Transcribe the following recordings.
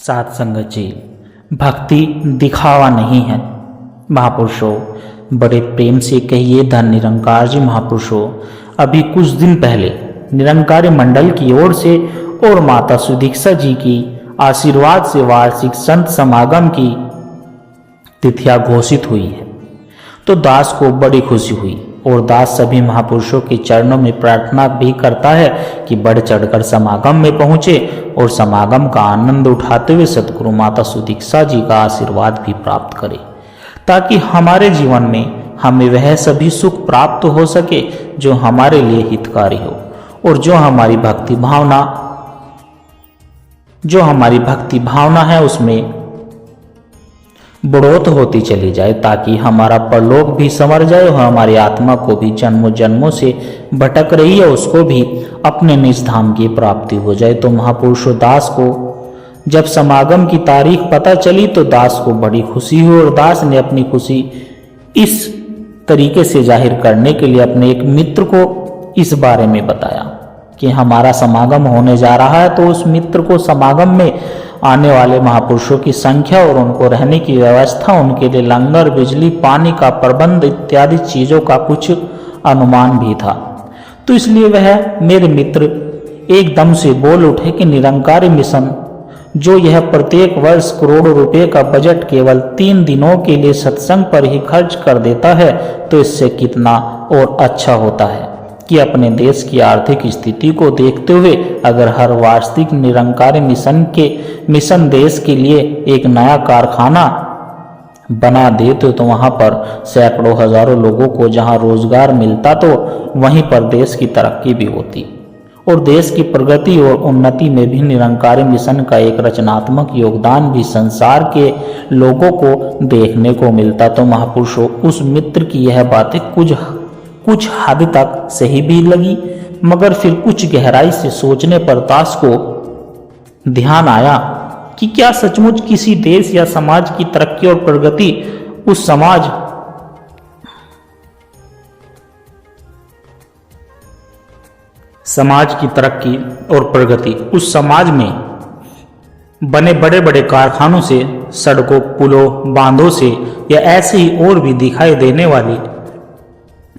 सात संगत जी, भक्ति दिखावा नहीं है। महापुरुषों, बड़े प्रेम से कहिए धन निरंकार जी। महापुरुषों, अभी कुछ दिन पहले निरंकारी मंडल की ओर से और माता सुदीक्षा जी की आशीर्वाद से वार्षिक संत समागम की तिथियां घोषित हुई है, तो दास को बड़ी खुशी हुई और दास सभी महापुरुषों के चरणों में प्रार्थना भी करता है कि बढ़ चढ़कर समागम में पहुंचे और समागम का आनंद उठाते हुए सदगुरु माता सुदीक्षा जी का आशीर्वाद भी प्राप्त करे, ताकि हमारे जीवन में हमें वह सभी सुख प्राप्त हो सके जो हमारे लिए हितकारी हो और जो हमारी भक्ति भावना है उसमें बढ़ोत होती चली जाए, ताकि हमारा परलोक भी संवर जाए और हमारी आत्मा को भी जन्मों जन्मों से भटक रही है उसको भी अपने निज धाम की प्राप्ति हो जाए। तो महापुरुषों, दास को जब समागम की तारीख पता चली तो दास को बड़ी खुशी हुई और दास ने अपनी खुशी इस तरीके से जाहिर करने के लिए अपने एक मित्र को इस बारे में बताया कि हमारा समागम होने जा रहा है। तो उस मित्र को समागम में आने वाले महापुरुषों की संख्या और उनको रहने की व्यवस्था, उनके लिए लंगर, बिजली, पानी का प्रबंध इत्यादि चीजों का कुछ अनुमान भी था। तो इसलिए वह मेरे मित्र एकदम से बोल उठे कि निरंकारी मिशन जो यह प्रत्येक वर्ष करोड़ों रुपए का बजट केवल 3 दिनों के लिए सत्संग पर ही खर्च कर देता है, तो इससे कितना और अच्छा होता है कि अपने देश की आर्थिक स्थिति को देखते हुए अगर हर वार्षिक निरंकारी मिशन देश के लिए एक नया कारखाना बना देते तो वहां पर सैकड़ों हजारों लोगों को जहां रोजगार मिलता तो वहीं पर देश की तरक्की भी होती और देश की प्रगति और उन्नति में भी निरंकारी मिशन का एक रचनात्मक योगदान भी संसार के लोगों को देखने को मिलता। तो महापुरुषों, उस मित्र की यह बातें कुछ हद तक सही भी लगी, मगर फिर कुछ गहराई से सोचने पर दास को ध्यान आया कि क्या सचमुच किसी देश या समाज की तरक्की और प्रगति उस समाज में बने बड़े बड़े कारखानों से, सड़कों, पुलों, बांधों से या ऐसे ही और भी दिखाई देने वाली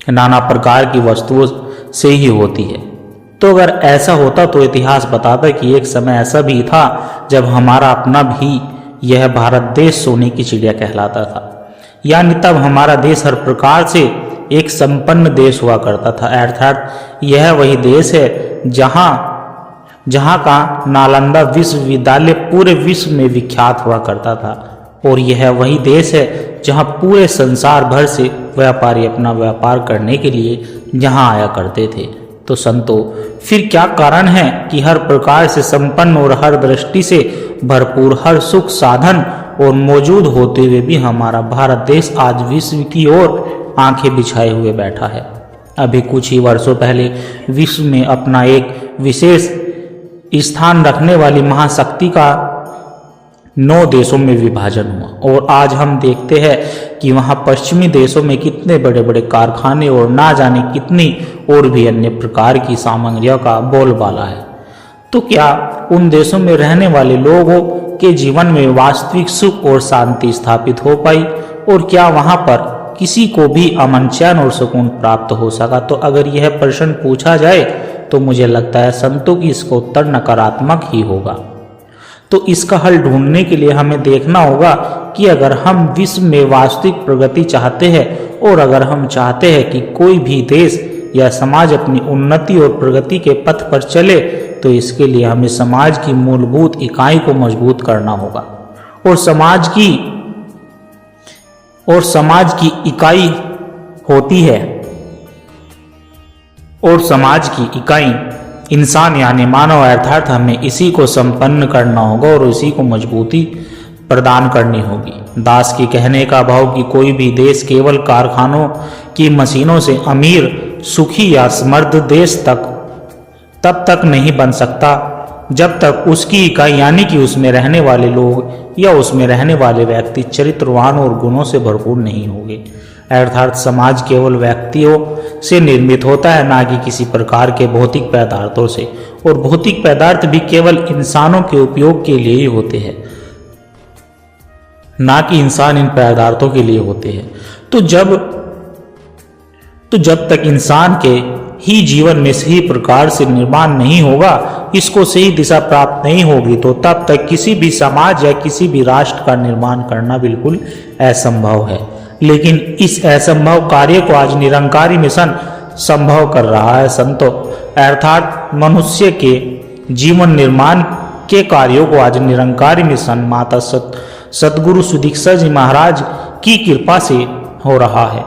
नाना प्रकार की वस्तुओं से ही होती है। तो अगर ऐसा होता तो इतिहास बताता कि एक समय ऐसा भी था जब हमारा अपना भी यह भारत देश सोने की चिड़िया कहलाता था, यानी तब हमारा देश हर प्रकार से एक संपन्न देश हुआ करता था। अर्थात यह वही देश है जहां का नालंदा विश्वविद्यालय पूरे विश्व में विख्यात हुआ करता था और यह वही देश है जहां पूरे संसार भर से व्यापारी अपना व्यापार करने के लिए यहाँ आया करते थे। तो संतो, फिर क्या कारण है कि हर प्रकार से संपन्न और हर दृष्टि से भरपूर हर सुख साधन और मौजूद होते हुए भी हमारा भारत देश आज विश्व की ओर आंखें बिछाए हुए बैठा है। अभी कुछ ही वर्षों पहले विश्व में अपना एक विशेष स्थान रखने वाली महाशक्ति का 9 देशों में विभाजन हुआ और आज हम देखते हैं कि वहां पश्चिमी देशों में कितने बड़े बड़े कारखाने और ना जाने कितनी और भी अन्य प्रकार की सामग्रियों का बोलबाला है। तो क्या उन देशों में रहने वाले लोगों के जीवन में वास्तविक सुख और शांति स्थापित हो पाई और क्या वहां पर किसी को भी अमन, चैन और सुकून प्राप्त हो सका? तो अगर यह प्रश्न पूछा जाए तो मुझे लगता है संतों की इसका उत्तर नकारात्मक ही होगा। तो इसका हल ढूंढने के लिए हमें देखना होगा कि अगर हम विश्व में वास्तविक प्रगति चाहते हैं और अगर हम चाहते हैं कि कोई भी देश या समाज अपनी उन्नति और प्रगति के पथ पर चले, तो इसके लिए हमें समाज की मूलभूत इकाई को मजबूत करना होगा और समाज की इकाई होती है और समाज की इकाई इंसान यानी मानव। अर्थात हमें इसी को संपन्न करना होगा और इसी को मजबूती प्रदान करनी होगी। दास के कहने का भाव कि कोई भी देश केवल कारखानों की मशीनों से अमीर, सुखी या समृद्ध देश तब तक नहीं बन सकता जब तक उसकी इकाई यानी कि उसमें रहने वाले लोग या उसमें रहने वाले व्यक्ति चरित्रवान और गुणों से भरपूर नहीं होंगे। अर्थात समाज केवल व्यक्तियों से निर्मित होता है, ना कि किसी प्रकार के भौतिक पदार्थों से, और भौतिक पदार्थ भी केवल इंसानों के उपयोग के लिए ही होते हैं, ना कि इंसान इन पदार्थों के लिए होते हैं। तो जब तक इंसान के ही जीवन में सही प्रकार से निर्माण नहीं होगा, इसको सही दिशा प्राप्त नहीं होगी, तो तब तक किसी भी समाज या किसी भी राष्ट्र का निर्माण करना बिल्कुल असंभव है। लेकिन इस असंभव कार्य को आज निरंकारी मिशन संभव कर रहा है संतों, अर्थात मनुष्य के जीवन निर्माण के कार्यों को आज निरंकारी मिशन माता सतगुरु सुदीक्षा जी महाराज की कृपा से हो रहा है।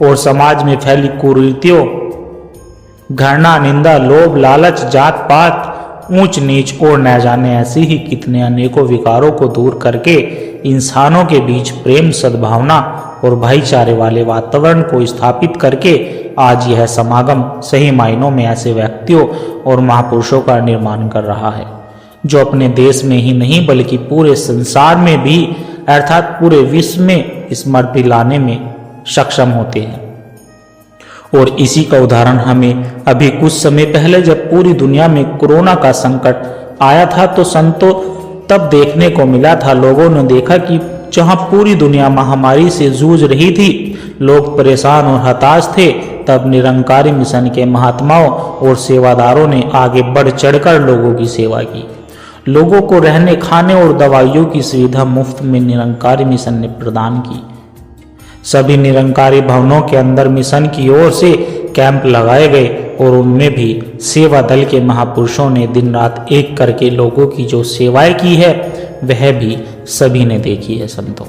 और समाज में फैली कुरीतियों, घृणा, निंदा, लोभ, लालच, जात पात, ऊंच नीच और न जाने ऐसे ही कितने अनेकों विकारों को दूर करके इंसानों के बीच प्रेम, सद्भावना और भाईचारे वाले वातावरण को स्थापित करके आज यह समागम सही मायनों में ऐसे व्यक्तियों और महापुरुषों का निर्माण कर रहा है जो अपने देश में ही नहीं बल्कि पूरे संसार में भी अर्थात पूरे विश्व में स्मृति लाने में सक्षम होते हैं। और इसी का उदाहरण हमें अभी कुछ समय पहले जब पूरी दुनिया में कोरोना का संकट आया था तो संतों तब देखने को मिला था। लोगों ने देखा कि जहां पूरी दुनिया महामारी से जूझ रही थी, लोग परेशान और हताश थे, तब निरंकारी मिशन के महात्माओं और सेवादारों ने आगे बढ़ चढ़कर लोगों की सेवा की। लोगों को रहने, खाने और दवाइयों की सुविधा मुफ्त में निरंकारी मिशन ने प्रदान की। सभी निरंकारी भवनों के अंदर मिशन की ओर से कैंप लगाए गए और उनमें भी सेवा दल के महापुरुषों ने दिन रात एक करके लोगों की जो सेवाएं की है वह भी सभी ने देखी है संतों।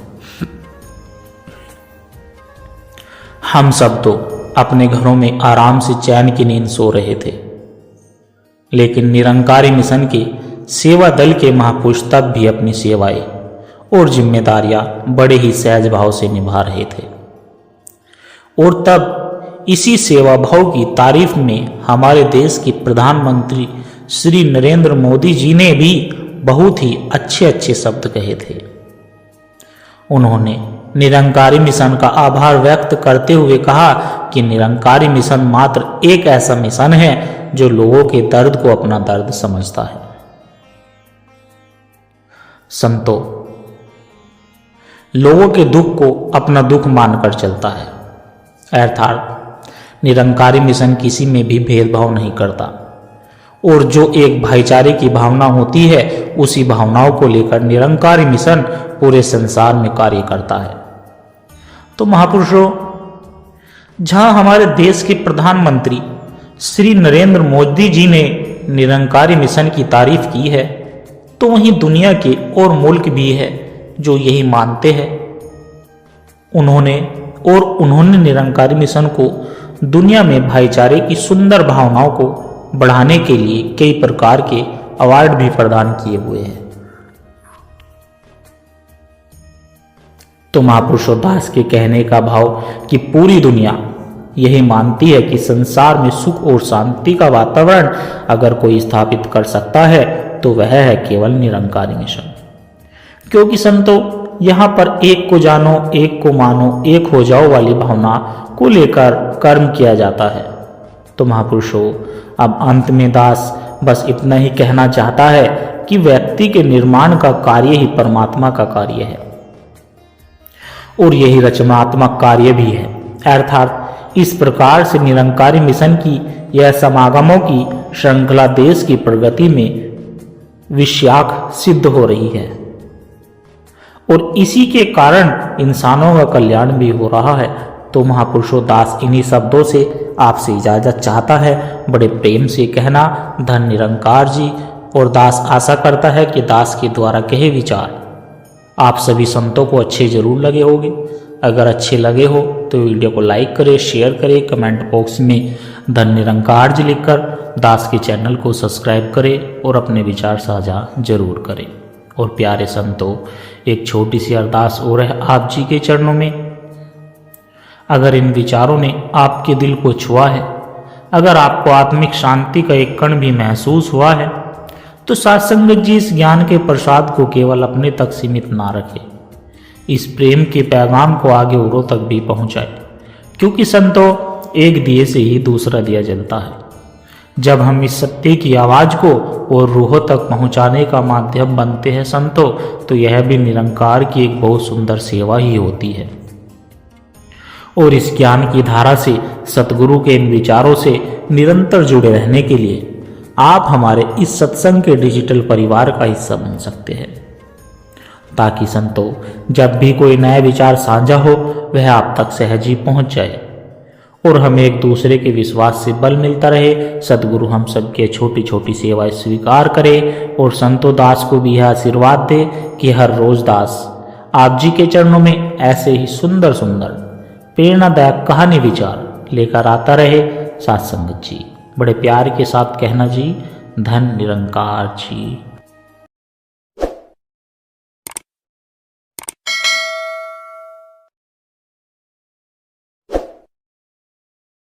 हम सब तो अपने घरों में आराम से चैन की नींद सो रहे थे, लेकिन निरंकारी मिशन के सेवा दल के महापुरुष तब भी अपनी सेवाएं और जिम्मेदारियां बड़े ही सहज भाव से निभा रहे थे। और तब इसी सेवा भाव की तारीफ में हमारे देश के प्रधानमंत्री श्री नरेंद्र मोदी जी ने भी बहुत ही अच्छे अच्छे शब्द कहे थे। उन्होंने निरंकारी मिशन का आभार व्यक्त करते हुए कहा कि निरंकारी मिशन मात्र एक ऐसा मिशन है जो लोगों के दर्द को अपना दर्द समझता है। संतों, लोगों के दुख को अपना दुख मानकर चलता है, अर्थात निरंकारी मिशन किसी में भी भेदभाव नहीं करता और जो एक भाईचारे की भावना होती है उसी भावनाओं को लेकर निरंकारी मिशन पूरे संसार में कार्य करता है। तो महापुरुषों, जहां हमारे देश के प्रधानमंत्री श्री नरेंद्र मोदी जी ने निरंकारी मिशन की तारीफ की है, तो वहीं दुनिया के और मुल्क भी है जो यही मानते हैं। उन्होंने निरंकारी मिशन को दुनिया में भाईचारे की सुंदर भावनाओं को बढ़ाने के लिए कई प्रकार के अवार्ड भी प्रदान किए हुए हैं। तो महापुरुषों दास के कहने का भाव कि पूरी दुनिया यही मानती है कि संसार में सुख और शांति का वातावरण अगर कोई स्थापित कर सकता है तो वह है केवल निरंकारी मिशन। क्योंकि संतों, यहाँ पर एक को जानो, एक को मानो, एक हो जाओ वाली भावना को लेकर कर्म किया जाता है। तो महापुरुषों, अब अंत में दास बस इतना ही कहना चाहता है कि व्यक्ति के निर्माण का कार्य ही परमात्मा का कार्य है और यही रचनात्मक कार्य भी है। अर्थात इस प्रकार से निरंकारी मिशन की यह समागमों की श्रृंखला देश की प्रगति में विशाख सिद्ध हो रही है और इसी के कारण इंसानों का कल्याण भी हो रहा है। तो महापुरुषों दास इन्हीं शब्दों से आपसे इजाजत चाहता है। बड़े प्रेम से कहना धन निरंकार जी। और दास आशा करता है कि दास के द्वारा कहे विचार आप सभी संतों को अच्छे जरूर लगे होंगे। अगर अच्छे लगे हो तो वीडियो को लाइक करें, शेयर करें, कमेंट बॉक्स में धन निरंकार जी लिखकर दास के चैनल को सब्सक्राइब करें और अपने विचार साझा जरूर करें। और प्यारे संतों, एक छोटी सी अरदास और है आप जी के चरणों में। अगर इन विचारों ने आपके दिल को छुआ है, अगर आपको आत्मिक शांति का एक कण भी महसूस हुआ है, तो सत्संग जी इस ज्ञान के प्रसाद को केवल अपने तक सीमित ना रखें, इस प्रेम के पैगाम को आगे औरों तक भी पहुंचाए। क्योंकि संतों, एक दिए से ही दूसरा दिया जलता है। जब हम इस सत्य की आवाज को और रूहों तक पहुंचाने का माध्यम बनते हैं संतों, तो यह भी निरंकार की एक बहुत सुंदर सेवा ही होती है। और इस ज्ञान की धारा से, सतगुरु के इन विचारों से निरंतर जुड़े रहने के लिए आप हमारे इस सत्संग के डिजिटल परिवार का हिस्सा बन सकते हैं, ताकि संतों जब भी कोई नया विचार साझा हो वह आप तक सहज ही पहुंच जाए और हमें एक दूसरे के विश्वास से बल मिलता रहे। सतगुरु हम सबके छोटी छोटी सेवाएं स्वीकार करे और संतों दास को भी यह आशीर्वाद दे कि हर रोज दास आप जी के चरणों में ऐसे ही सुंदर सुंदर प्रेरणादायक कहानी विचार लेकर आता रहे। साथ संगत जी बड़े प्यार के साथ कहना जी, धन निरंकार जी।